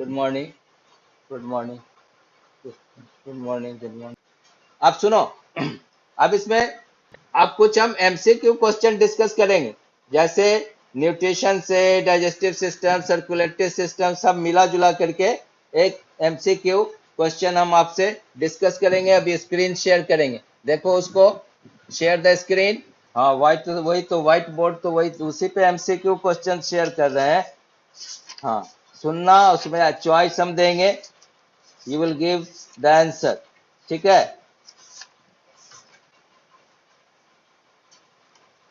Good morning. Good morning. Good morning. Good morning. आप सुनो। अब इसमें अब कुछ हम एमसीक्यू क्वेश्चन डिस्कस करेंगे, जैसे न्यूट्रिशन से डाइजेस्टिव सिस्टम, सर्कुलेटरी सिस्टम, सब मिला जुला करके एक एमसीक्यू क्वेश्चन हम आपसे डिस्कस करेंगे। अभी स्क्रीन शेयर करेंगे, देखो उसको। Share the screen. हाँ, व्हाइट बोर्ड तो वही उसी पे एमसीक्यू क्वेश्चन शेयर कर रहे हैं। हाँ, सुनना, उसमें चॉइस हम देंगे, you will give the answer. ठीक है।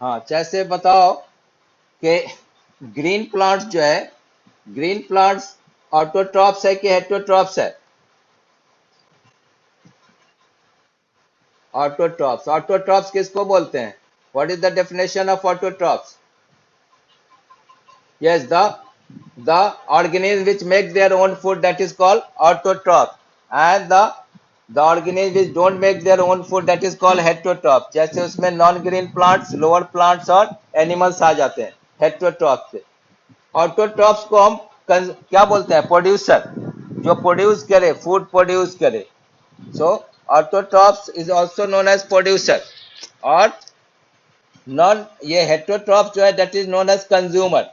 हाँ, जैसे बताओ कि ग्रीन प्लांट्स जो है, ग्रीन प्लांट्स ऑटोट्रॉप्स है कि हेटेरोट्रॉप्स है? ऑटोट्रॉप्स। ऑटोट्रॉप्स किसको बोलते हैं? What is the definition of autotrophs? yes the organism which make their own food, that is called autotroph, and the organism which don't make their own food, that is called heterotroph। जैसे उसमें non green plants, lower plants और animals आ जाते हैं हेटेरोट्रॉप से। Autotrophs को हम क्या बोलते हैं? प्रोड्यूसर, जो प्रोड्यूस करे, फूड प्रोड्यूस करे। So autotrophs is also known as producer. और नॉन ये हेटेरोट्रॉप जो है, that is known as consumer,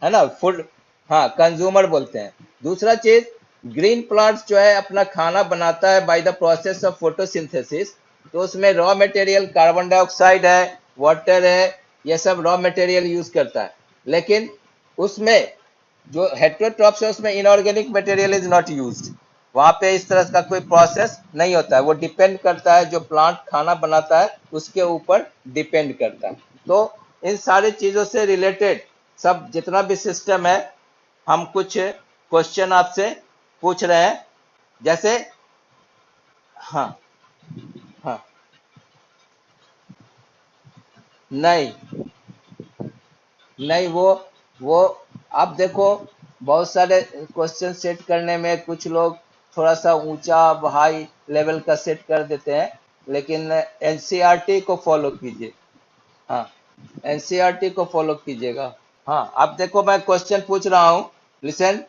है ना, फूड। हाँ, कंज्यूमर बोलते हैं। दूसरा चीज, ग्रीन प्लांट्स जो है अपना खाना बनाता है by the process of photosynthesis. तो उसमें रॉ मटेरियल कार्बन डाइऑक्साइड है, वाटर है, ये सब रॉ मटेरियल यूज करता है। लेकिन उसमें जो हेटेरोट्रॉप्स है उसमें inorganic material is not used. वहां पे इस तरह का कोई प्रोसेस नहीं होता है। वो डिपेंड करता है, जो प्लांट खाना बनाता है उसके ऊपर डिपेंड करता है। तो इन सारी चीजों से रिलेटेड सब जितना भी सिस्टम है, हम कुछ क्वेश्चन आपसे पूछ रहे हैं। जैसे, हाँ, हाँ, नहीं, नहीं, वो आप देखो, बहुत सारे क्वेश्चन सेट करने में कुछ लोग थोड़ा सा ऊंचा हाई लेवल का सेट कर देते हैं, लेकिन एनसीईआरटी को फॉलो कीजिए। हाँ, एनसीईआरटी को फॉलो कीजिएगा। हाँ, अब देखो मैं क्वेश्चन पूछ रहा हूं, listen.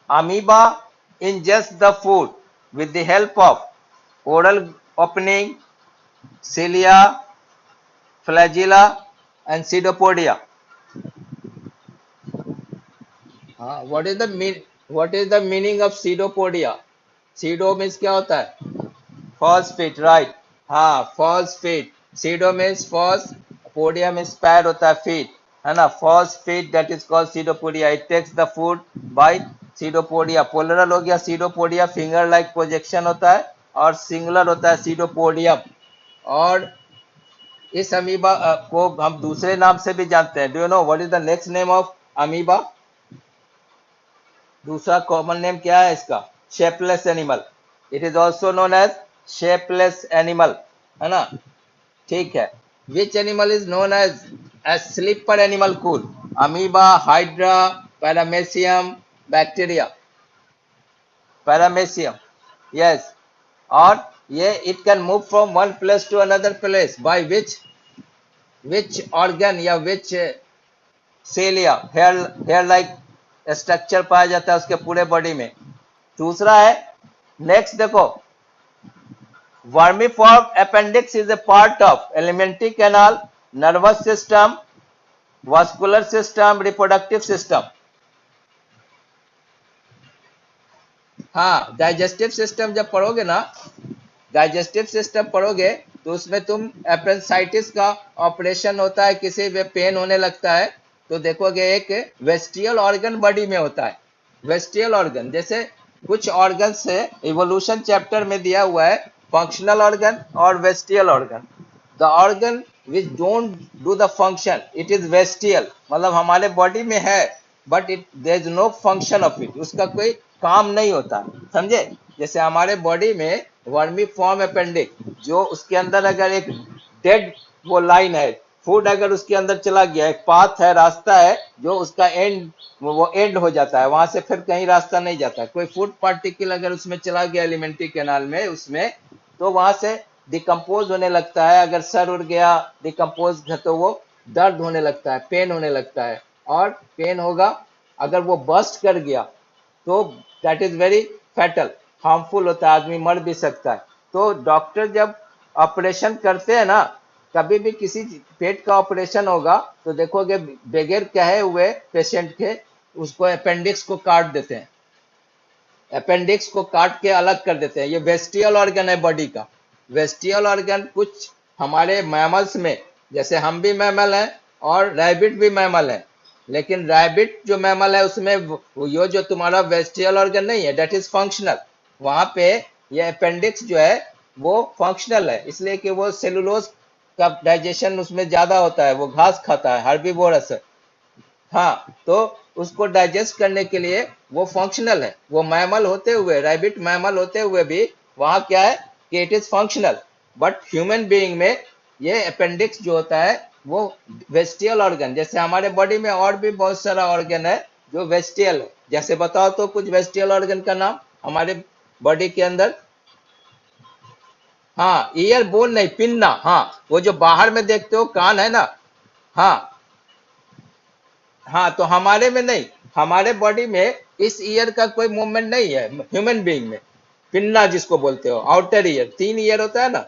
Amoeba ingest the food with the help of oral opening, cilia, flagella and pseudopodia। हाँ, what is the meaning of pseudopodia? pseudo means क्या होता है? false feet, right? हाँ, false feet। pseudo means false, podia means पैर होता है, feet, है ना। false feet, that is called pseudopodia। it takes the food by pseudopodia। plural हो गया pseudopodia, finger like projection होता है, और singular होता है pseudopodium। और इस अमीबा को हम दूसरे नाम से भी जानते हैं। Do you know what is the next name of amoeba? दूसरा कॉमन नेम क्या है इसका? Shapeless animal. It is also known as shapeless animal, है ना। ठीक है। Which animal is known as slipper animalcule? Amoeba, hydra, paramecium, bacteria? Paramecium, yes. और ये it can move from one place to another place by which organ या which cilia, hair like structure पाया जाता है उसके पूरे body में। दूसरा है, नेक्स्ट देखो, vermiform appendix is a part of alimentary canal, nervous system, vascular system, reproductive system. हाँ, डाइजेस्टिव सिस्टम जब पढ़ोगे ना, डाइजेस्टिव सिस्टम पढ़ोगे तो उसमें तुम एपेंडिसाइटिस का ऑपरेशन होता है, किसी में पेन होने लगता है तो देखोगे एक वेस्टियल ऑर्गन बॉडी में होता है। वेस्टियल ऑर्गन, जैसे कुछ ऑर्गन से इवोल्यूशन चैप्टर में दिया हुआ है, फंक्शनल ऑर्गन और vestigial organ. The organ which don't do the function, it is vestigial, मतलब हमारे बॉडी में है but it there is no function of it, उसका कोई काम नहीं होता, समझे। जैसे हमारे बॉडी में वर्मी फॉर्म अपेंडिक, जो उसके अंदर अगर एक डेड वो लाइन है, फूड अगर उसके अंदर चला गया, एक पाथ है, रास्ता है, जो उसका एंड वो एंड हो जाता है, वहां से फिर कहीं रास्ता नहीं जाता। कोई फूड पार्टिकल अगर उसमें चला गया एलिमेंट्री कैनाल में, उसमें तो वहां से डिकम्पोज होने लगता है। अगर सर उड़ गया डिकम्पोज है तो वो दर्द होने लगता है, पेन होने लगता है। और पेन होगा, अगर वो बस्ट कर गया तो that is very fatal, harmful होता है, आदमी मर भी सकता है। तो डॉक्टर जब ऑपरेशन करते हैं ना, कभी भी किसी पेट का ऑपरेशन होगा तो देखोगे बगैर कहे हुए पेशेंट के उसको अपेंडिक्स को काट देते हैं, अपेंडिक्स को काट के अलग कर देते हैं। ये वेस्टियल ऑर्गन है बॉडी का। वेस्टियल ऑर्गन कुछ हमारे मैमल्स में, जैसे हम भी मैमल हैं और रैबिट भी मैमल है, लेकिन रैबिट जो मैमल है उसमें ये जो तुम्हारा वेस्टियल ऑर्गन नहीं है, दैट इज फंक्शनल। वहां पे ये अपेंडिक्स जो है वो फंक्शनल है, इसलिए कि वो सेलुलोज का डाइजेशन उसमें ज्यादा होता है, वो घास खाता है, हर्बीवोरस है। हाँ, तो उसको डाइजेस्ट करने के लिए वो फंक्शनल है। वो मैमल होते हुए, रैबिट मैमल होते हुए भी वहां क्या है कि it is functional. But human being में ये अपेंडिक्स जो होता है वो वेस्टियल ऑर्गन, जैसे हमारे बॉडी में और भी बहुत सारा ऑर्गन है जो वेस्टियल है। जैसे बताओ तो कुछ वेस्टियल ऑर्गन का नाम हमारे बॉडी के अंदर। हाँ, ईयर बोन नहीं, पिन्ना। हाँ, वो जो बाहर में देखते हो कान है ना। हाँ हाँ, तो हमारे में नहीं, हमारे बॉडी में इस ईयर का कोई मूवमेंट नहीं है ह्यूमन बीइंग में। पिन्ना जिसको बोलते हो, आउटर ईयर, तीन ईयर होता है ना,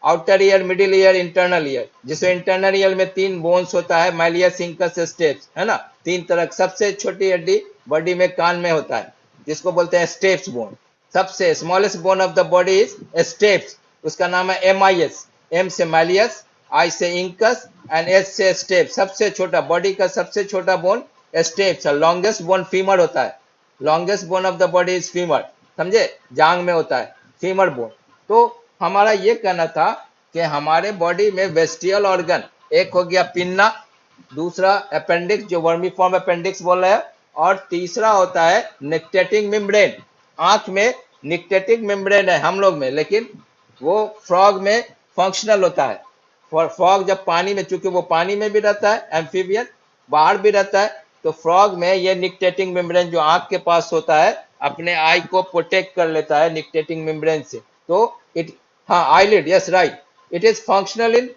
outer ear, middle ear, internal ear. जिसमें इंटरनल ईयर में तीन बोन्स होता है, माइलियस, इंकस, स्टेप्स, है ना। तीन तरह, सबसे छोटी हड्डी बॉडी में कान में होता है, जिसको बोलते हैं स्टेप्स बोन। सबसे smallest bone of the body is steps, उसका नाम है एमआईएस। एम से माइलियस, आई से इंकस एंड एस से स्टेप। सबसे छोटा बॉडी का सबसे छोटा बोन स्टेप्स है। लॉन्गेस्ट बोन फीमर होता है, longest bone of the body is femur, समझे, जांग में होता है फीमर बोन। तो हमारा ये कहना था कि हमारे बॉडी में वेस्टियल ऑर्गन, एक हो गया पिन्ना, दूसरा अपेंडिक्स जो वर्मीफॉर्म अपेंडिक्स बोल रहे हैं, और तीसरा होता है निक्टेटिंग मेम्ब्रेन। आंख में निक्टेटिंग मेम्ब्रेन है हम लोग में, लेकिन वो फ्रॉग में फंक्शनल होता है। फ्रॉग जब पानी में, चूंकि वो पानी में भी रहता है, एम्फीबियन, बाहर भी रहता है, तो फ्रॉग में ये निक्टेटिंग मेम्ब्रेन जो आंख के पास होता है अपने आई को प्रोटेक्ट कर लेता है निक्टेटिंग मेम्ब्रेन से। तो इट, हाँ, eyelid, yes right, it is functional in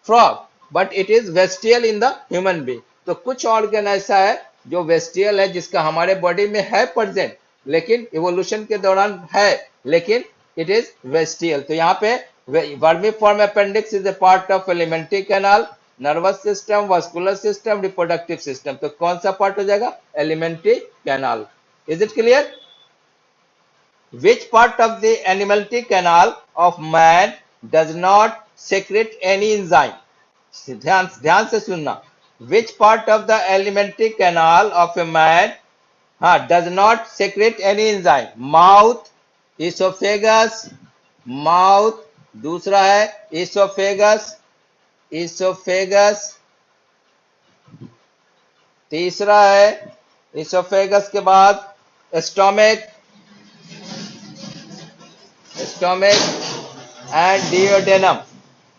frog but it is vestigial in the human being. तो कुछ ऑर्गन ऐसा है जो वेस्टियल है, जिसका हमारे बॉडी में है प्रेजेंट, लेकिन इवोल्यूशन के दौरान है, लेकिन इट इज वेस्टियल। तो यहाँ पे vermiform appendix is a part of alimentary canal, nervous system, vascular system, reproductive system. तो कौन सा पार्ट हो जाएगा? Alimentary canal. Is it clear? Which part of the alimentary canal of man does not secrete any enzyme? ध्यान से सुनना। Which part of the alimentary canal of a man does not secrete any enzyme? Mouth, esophagus, mouth, दूसरा है esophagus, esophagus, तीसरा है esophagus के बाद stomach, stomach and duodenum.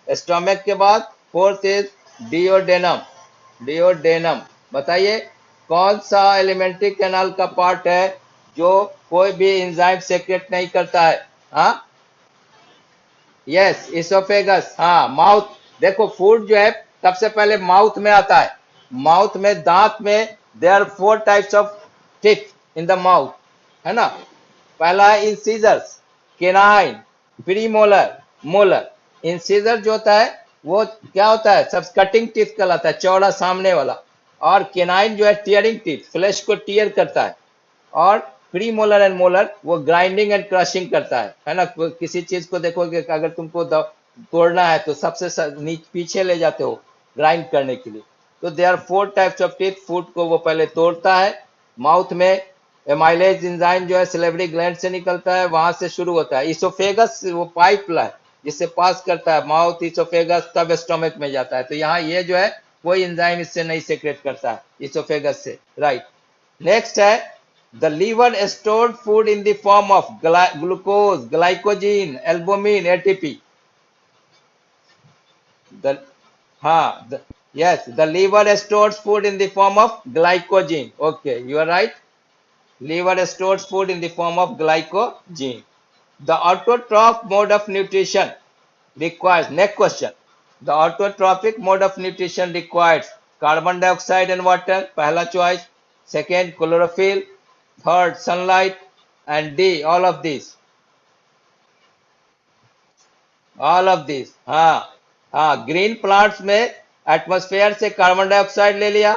Stomach के बाद फोर्थ इज डिओडेनम, डिओडेनम। बताइए कौन सा एलिमेंट्री कैनाल का पार्ट है जो कोई भी एंजाइम सेक्रेट नहीं करता है? हाँ, यस, इसोफेगस। हाँ, माउथ, देखो फूड जो है सबसे पहले माउथ में आता है। माउथ में, दांत में there are 4 types of teeth in the mouth, है ना। पहला है incisors, canine, premolar, molar. Incisor जो होता है वो क्या होता है? सब कटिंग टीथ कहलाता है, चौड़ा सामने वाला। और केनाइन जो है टियरिंग टीथ, फ्लैश को टीयर करता है। और प्रीमोलर एंड मोलर वो ग्राइंडिंग एंड क्रशिंग करता है ना। किसी चीज को देखोगे अगर तुमको तोड़ना है तो सबसे पीछे ले जाते हो ग्राइंड करने के लिए। तो they are 4 types of teeth. Food को वो पहले तोड़ता है माउथ में। एमाइलेज एंजाइम जो है सिलेवरी ग्लैंड से निकलता है, वहां से शुरू होता है। इसोफेगस वो पाइप है जिससे पास करता है माउथ, इसोफेगस, तब स्टोमक में जाता है। तो यहाँ ये जो है कोई एंजाइम इससे नहीं सेक्रेट करता है इसोफेगस से, राइट। नेक्स्ट है the liver stored food in the form of glucose, glycogen, albumin, ATP. The हाँ, yes, the liver stores food in the form of glycogen. Okay, you are right. Liver stores food in the form of glycogen. The autotrophic mode of nutrition requires, next question, the autotrophic mode of nutrition requires carbon dioxide and water, पहला choice. Second, chlorophyll. third sunlight, and D all of these. All of this, हाँ हाँ, green plants में atmosphere से carbon dioxide ले लिया,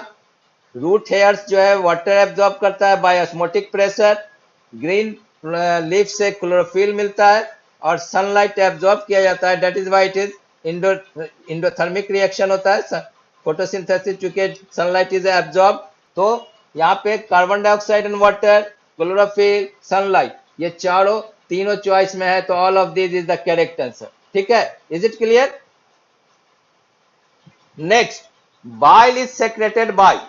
root hairs जो है water absorb करता है by osmotic pressure, green leaf से क्लोरोफिल मिलता है और सनलाइट एब्जॉर्ब किया जाता है, that is why it is endothermic reaction होता है, फोटोसिंथेसिस, चूंकि सनलाइट इज एब्जॉर्ब। तो यहाँ पे carbon dioxide and water, chlorophyll, sunlight, ये चारों तीनों चॉइस में है, तो all of this is the correct answer. ठीक है, is it clear? Next, bile is secreted bye,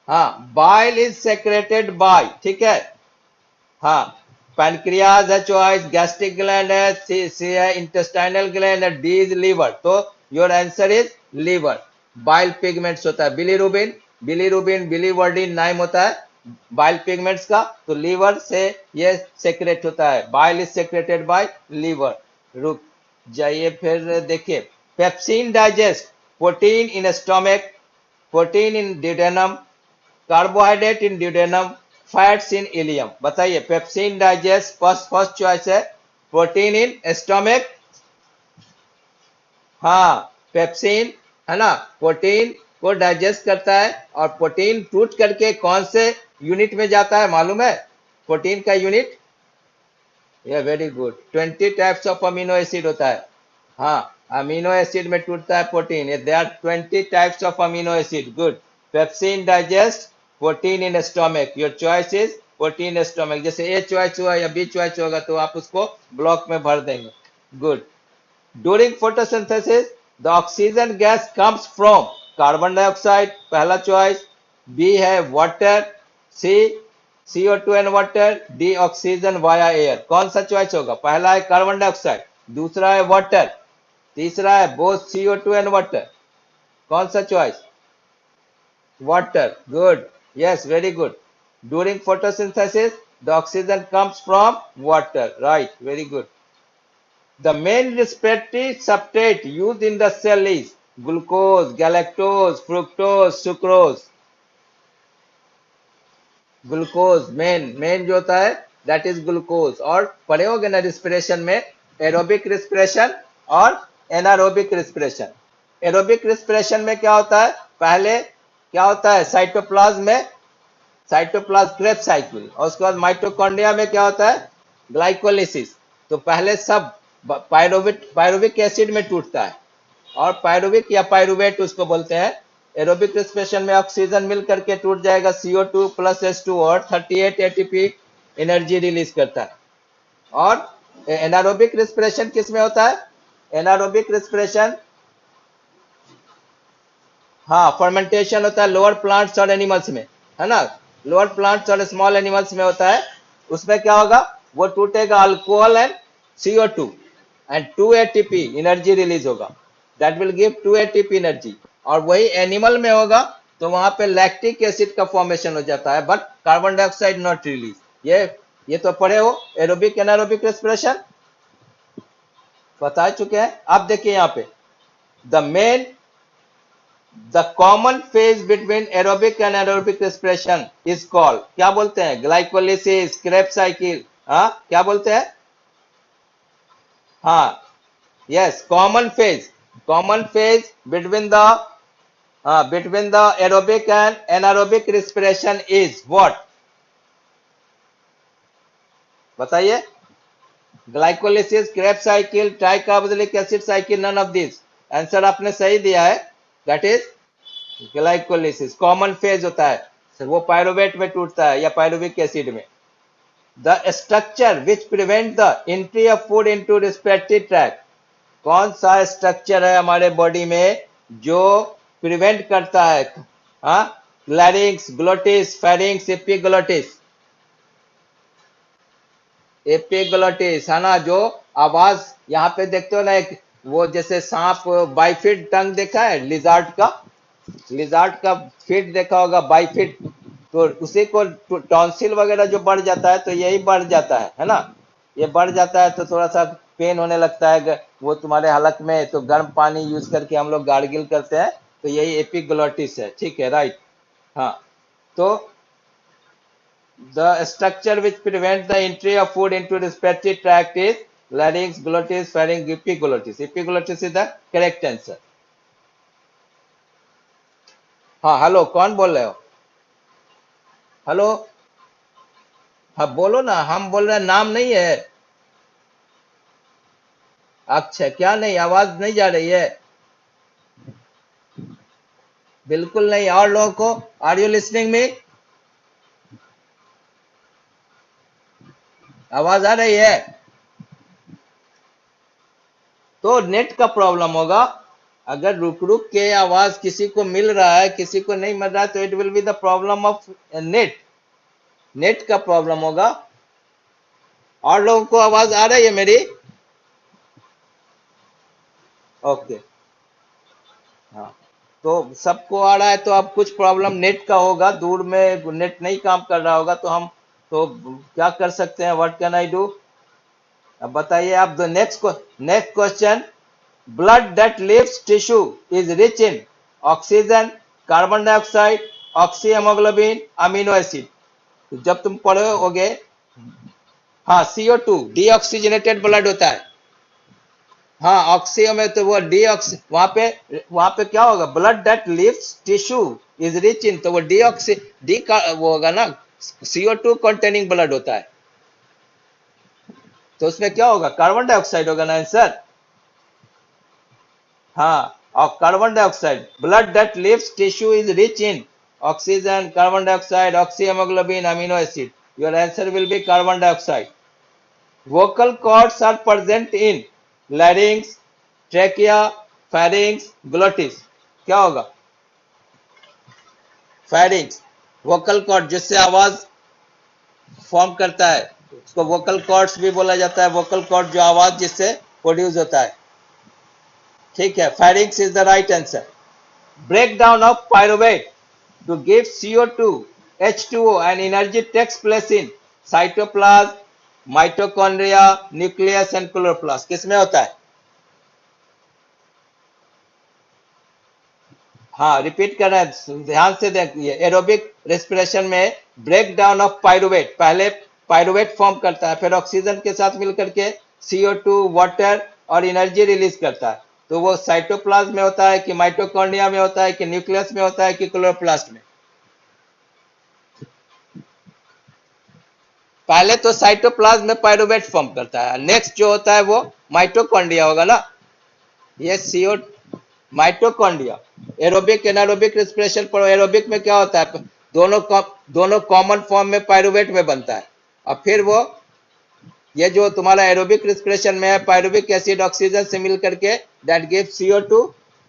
हाँ बाइल इज सेक्रेटेड बाय, ठीक है, हाँ पैनक्रियाज है चॉइस, गैस्ट्रिक ग्लैंड है, सी है इंटेस्टाइनल ग्लैंड है, डी इज लीवर, तो your answer is liver. Bile pigments होता है बिलीरुबिन, बिलीरुबिन बिलीवर्डिन नाम होता है बाइल पिगमेंट्स का, तो लीवर से ये सेक्रेट होता है, bile is secreted by liver. रुक जाइए फिर देखिए, pepsin digest protein in stomach, protein in duodenum, carbohydrate in duodenum, fats in ileum. बताइए, पेप्सिन डाइजेस्ट फर्स्ट चॉइस है, प्रोटीन इन स्टोमक, हाँ पेप्सिन है ना, प्रोटीन को डाइजेस्ट करता है, और प्रोटीन टूट करके कौन से यूनिट में जाता है मालूम है? प्रोटीन का यूनिट, ये very good, 20 types of amino acid होता है, हाँ अमीनो एसिड में टूटता है protein, there are 20 types of amino acid, good. Pepsin digest protein in stomach, your choice is protein stomach, जैसे ए चॉइस हुआ या बी चॉइस होगा तो आप उसको ब्लॉक में भर देंगे, good. During photosynthesis the oxygen gas comes from carbon dioxide, पहला चॉइस, बी है water, C CO2 and water, D oxygen via air. कौन सा चॉइस होगा? पहला है कार्बन डाइऑक्साइड, दूसरा है वाटर, तीसरा है बोथ CO2 एंड वाटर, कौन सा choice? Water, good, yes very good. During photosynthesis the oxygen comes from water, right, very good. The main respiratory substrate used in the cell is glucose, galactose, fructose, sucrose. Glucose main जो होता है that is glucose. और पढ़े होगे ना respiration में, aerobic respiration और anaerobic respiration. Aerobic respiration में क्या होता है, पहले क्या होता है साइटोप्लाज्म में, साइटोप्लाज्म क्रेब्स साइकिल, और उसके बाद माइटोकॉन्ड्रिया में क्या होता है ग्लाइकोलिसिस। तो पहले सब पायरुविक एसिड में टूटता है, और पायरुविक या पायरुवेट उसको बोलते हैं। एरोबिक रेस्पिरेशन में ऑक्सीजन मिल करके टूट जाएगा CO2 प्लस H2 और 38 ATP एनर्जी रिलीज करता है। और एनारोबिक रेस्पिरेशन किस में होता है? एनारोबिक रेस्पिरेशन, हाँ फर्मेंटेशन होता है लोअर प्लांट्स और एनिमल्स में, है ना, लोअर प्लांट्स और स्मॉल एनिमल्स में होता है। उसमें क्या होगा, वो टूटेगा alcohol and CO2 and 2 ATP energy release होगा, that will give 2 ATP energy. और वही एनिमल में होगा तो वहां पे लैक्टिक एसिड का फॉर्मेशन हो जाता है, but carbon dioxide not release. ये तो पढ़े हो एरोबिक एनारोबिक रेस्पिरेशन, बता चुके हैं। अब देखिए यहाँ पे the common phase between aerobic and anaerobic respiration is called, क्या बोलते हैं? ग्लाइकोलिसिस, क्रेब्स साइकिल, हाँ क्या बोलते हैं? हाँ yes, common phase between the aerobic and anaerobic respiration is what? बताइए, glycolysis, Krebs cycle, tricarboxylic acid cycle, none of this. Answer आपने सही दिया है, that is glycolysis. Common phase होता है, वो पायरुवेट में टूटता है या पायरुविक एसिड में। The structure which prevent the entry of food into respiratory tract, कौन सा स्ट्रक्चर है हमारे बॉडी में जो प्रिवेंट करता है? हाँ, larynx, glottis, pharynx, epiglottis, epiglottis है ना, जो आवाज यहाँ पे देखते हो ना, एक वो जैसे सांप बाइफिड टंग देखा है लिजार्ड का फिट देखा होगा बाइफिड, तो उसी को टॉन्सिल वगैरह जो बढ़ जाता है तो यही बढ़ जाता है ना, ये बढ़ जाता है तो थोड़ा सा पेन होने लगता है वो तुम्हारे हलक में, तो गर्म पानी यूज करके हम लोग गार्गिल करते हैं, तो यही एपिग्लोटिस है, ठीक है, राइट। हाँ तो The structure which prevents the entry of food into respiratory tract is larynx, glottis, pharynx, epiglottis. Epiglottis is the correct answer. हाँ हेलो, कौन बोल रहे हो? हेलो, हाँ बोलो ना, हम बोल रहे हैं, नाम नहीं है। अच्छा, क्या नहीं, आवाज नहीं जा रही है? बिल्कुल नहीं। और लोगों को, आर यू लिसनिंग में? आवाज आ रही है? तो नेट का प्रॉब्लम होगा। अगर रुक रुक के आवाज किसी को मिल रहा है, किसी को नहीं मिल रहा है, तो it will be the problem of net. Net का प्रॉब्लम होगा। और लोगों को आवाज आ रही है मेरी? ओके, हाँ। तो सबको आ रहा है, तो अब कुछ प्रॉब्लम नेट का होगा, दूर में नेट नहीं काम कर रहा होगा, तो हम तो क्या कर सकते हैं? What can I do? अब बताइए आप। The next question, blood that leaves tissue is rich in oxygen, carbon dioxide, oxyhemoglobin, amino acid। तो जब तुम पढ़ोगे, हाँ CO2 डीऑक्सीजनेटेड ब्लड होता है। हाँ ऑक्सीजन में तो वो डीऑक्सी, वहां पे क्या होगा? Blood that leaves tissue is rich इन, तो वो डीऑक्सी, डी का वो होगा ना, CO2 कंटेनिंग ब्लड होता है, तो उसमें क्या होगा? कार्बन डाइऑक्साइड होगा ना आंसर। हाँ, और carbon dioxide, blood that leaves tissue is rich in oxygen, carbon dioxide, oxyhaemoglobin, amino acid. Your answer will be carbon dioxide. Vocal cords are present in larynx, trachea, pharynx, glottis. क्या होगा? Pharynx. Vocal cord जिससे आवाज form करता है, उसको vocal cords भी बोला जाता है। वोकल कॉर्ड जो आवाज जिससे प्रोड्यूस होता है, ठीक है, pharynx is the right answer. Breakdown of pyruvate to give CO2, H2O and energy takes place in cytoplasm, mitochondria, nucleus and chloroplast। किसमें होता है? हाँ रिपीट कर रहे हैं, ध्यान से देखिए। एरोबिक रेस्पिरेशन में ब्रेक डाउन ऑफ पायरुवेट, पहले पायरुवेट फॉर्म करता है, फिर ऑक्सीजन के साथ मिलकर के CO2, वाटर और एनर्जी रिलीज करता है। तो वो साइटोप्लाज्म में होता है कि माइटोकॉन्ड्रिया में होता है कि न्यूक्लियस में होता है कि क्लोरोप्लास्ट में? पहले तो साइटोप्लाज्म में पायरुवेट फॉर्म करता है, नेक्स्ट जो होता है वो माइटोकॉन्ड्रिया होगा ना। ये CO, mitochondria. Aerobic anaerobic respiration पर, एरोबिक में क्या होता है? दोनों कॉमन फॉर्म में पायरुवेट में बनता है, और फिर वो, ये जो तुम्हारा एरोबिक रेस्पिरेशन में है, पायरुविक एसिड ऑक्सीजन से मिल करके that give CO2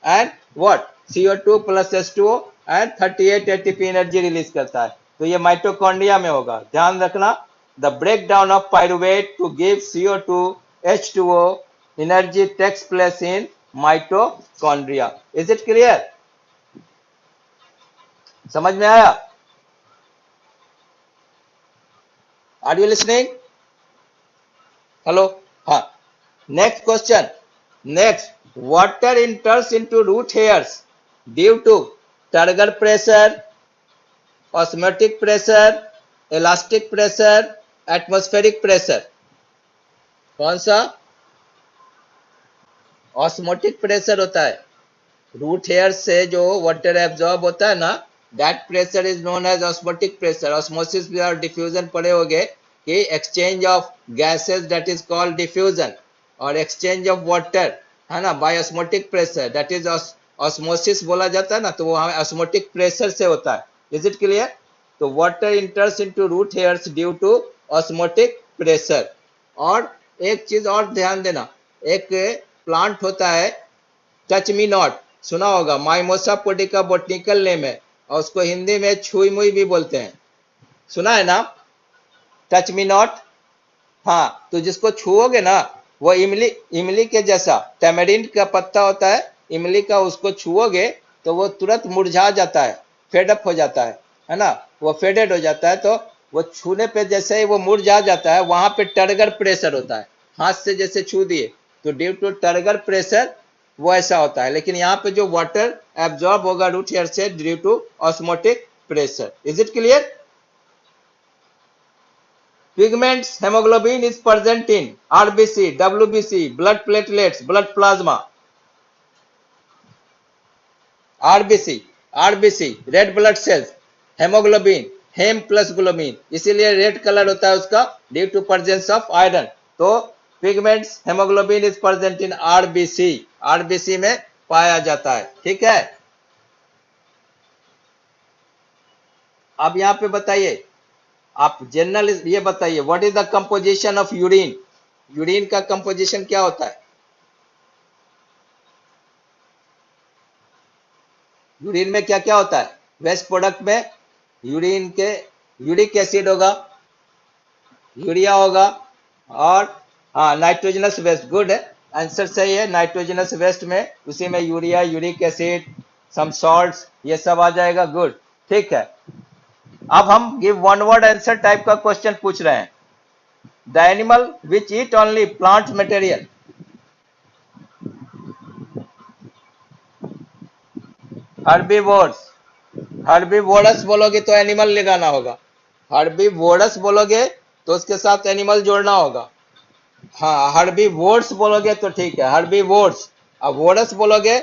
and what, CO2 plus H2O and 38 ATP energy release करता है। तो ये माइटोकॉन्ड्रिया में होगा, ध्यान रखना। The break down of pyruvate to give CO2, H2O energy takes place in mitochondria. Is it clear? समझ में आया? Are you listening? हेलो, हाँ। Next question, next, water enters into root hairs due to turgor pressure, osmotic pressure, elastic pressure, atmospheric pressure। कौन सा? Osmotic pressure होता है। Root hair से जो वाटर एब्जॉर्ब होता है ना, that pressure is known as osmotic pressure. Osmosis और डिफ्यूजन पढ़े होगे कि exchange of gases that is called diffusion, और एक्सचेंज ऑफ वाटर है ना by osmotic pressure, that is osmosis बोला जाता है ना, तो वो हमें ऑस्मोटिक प्रेशर से होता है। Is it clear? तो water enters into root hairs due to osmotic pressure. और एक चीज और ध्यान देना, एक प्लांट होता है टच मी नॉट, सुना होगा, माइमोसा पोटिका बोटनिकल नेम है, और उसको हिंदी में छुई मुई भी बोलते हैं। सुना है ना टच मी नॉट? हाँ, तो जिसको छुओगे ना, वो इमली, इमली के जैसा टैमरिंड का पत्ता होता है इमली का, उसको छुओगे तो वो तुरंत मुरझा जाता है, फेडअप हो जाता है ना, वो फेडेड हो जाता है। तो वो छूने पे जैसे ही वो मुरझा जाता है, वहां पे टर्गर प्रेशर होता है, हाथ से जैसे छू दिए तो ड्यू टू टर्गर प्रेशर वो ऐसा होता है। लेकिन यहाँ पे जो वाटर एब्जॉर्ब होगा रूट हेयर से due to osmotic pressure. Is it clear? pigments hemoglobin is present in RBC, WBC, blood platelets, blood plasma. RBC red blood cells, haemoglobin, haem plus globin, इसीलिए रेड कलर होता है उसका due to presence of iron. तो pigments haemoglobin is present in RBC, RBC में पाया जाता है। ठीक है, अब यहाँ पे बताइए आप जनरल ये बताइए, what is the composition of urine? Urine का कंपोजिशन क्या होता है? यूरिन में क्या क्या होता है? वेस्ट प्रोडक्ट में यूरिन के यूरिक एसिड होगा, यूरिया होगा, और हाँ नाइट्रोजनस वेस्ट। गुड है, आंसर सही है। नाइट्रोजनस वेस्ट में उसी में यूरिया, यूरिक एसिड, सम सॉल्ट्स, ये सब आ जाएगा। गुड, ठीक है। अब हम give one word answer type का क्वेश्चन पूछ रहे हैं। The animal which eat only plant material. Herbivores, herbivorous बोलोगे तो एनिमल लगाना होगा। हर्बीवोरस बोलोगे तो उसके साथ एनिमल जोड़ना होगा। हाँ, हर्बीवोर्स बोलोगे तो ठीक है, हर्बीवोर्स। अब वोरस बोलोगे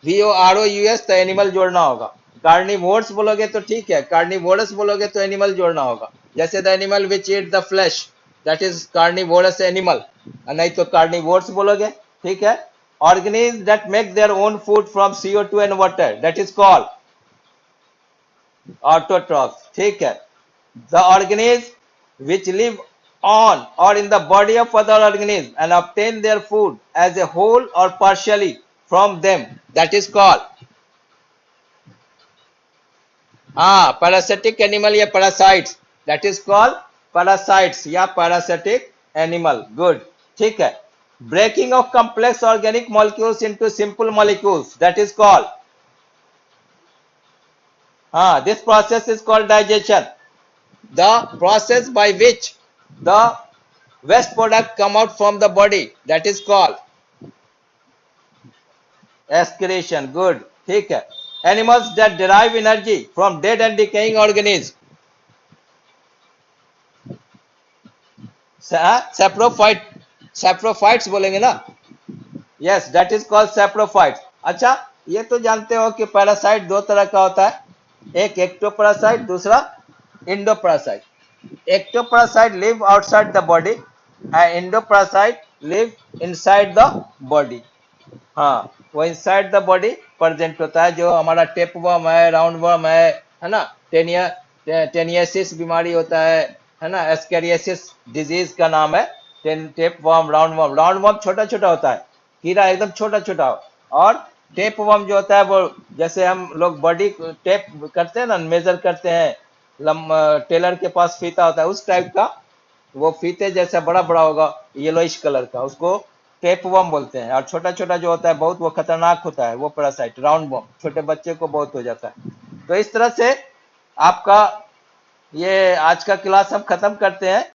VOROUS तो एनिमल जोड़ना होगा। कार्निवोर्स बोलोगे तो ठीक है, कार्निवोरस बोलोगे तो एनिमल जोड़ना होगा। जैसे the animal which eat the flash, that is carnivorous animal, नहीं तो कार्निवोर्स बोलोगे। ठीक है। Organisms that make their own food from CO2 and water, that is called autotrophs। ठीक है। The organisms which live on or in the body of other organisms and obtain their food as a whole or partially from them, that is called parasitic animal या parasites, that is called parasites या parasitic animal। good, ठीक है। breaking of complex organic molecules into simple molecules, that is called this process is called digestion। the process by which the waste product come out from the body, that is called excretion। good, ठीक है। animals that derive energy from dead and decaying organisms, saprophyte, saprophytes बोलेंगे ना। Yes, that is called saprophytes. अच्छा, ये तो जानते हो कि पैरासाइट दो तरह का होता है, एक एक्टोपैरासाइट, दूसरा endoparasite. Ectoparasite live outside the body and endoparasite live inside the body. हाँ, वो इनसाइड द बॉडी प्रेजेंट होता है, जो हमारा टेपवर्म है, राउंड वर्म है ना, टेनियसिस बीमारी होता है ना, एस्केरियासिस डिजीज का नाम है tapeworm, round worm. Round worm छोटा छोटा होता है, कीड़ा एकदम छोटा छोटा, और टेपवर्म जो होता है वो जैसे हम लोग बॉडी टेप करते हैं ना, मेजर करते हैं, टेलर के पास फीता होता है उस टाइप का, वो फीते जैसा बड़ा बड़ा होगा, येलोइश कलर का, उसको टेपवर्म बोलते हैं। और छोटा छोटा जो होता है बहुत, वो खतरनाक होता है, वो पैरासाइट राउंड वर्म, छोटे बच्चे को बहुत हो जाता है। तो इस तरह से आपका ये आज का क्लास हम खत्म करते हैं।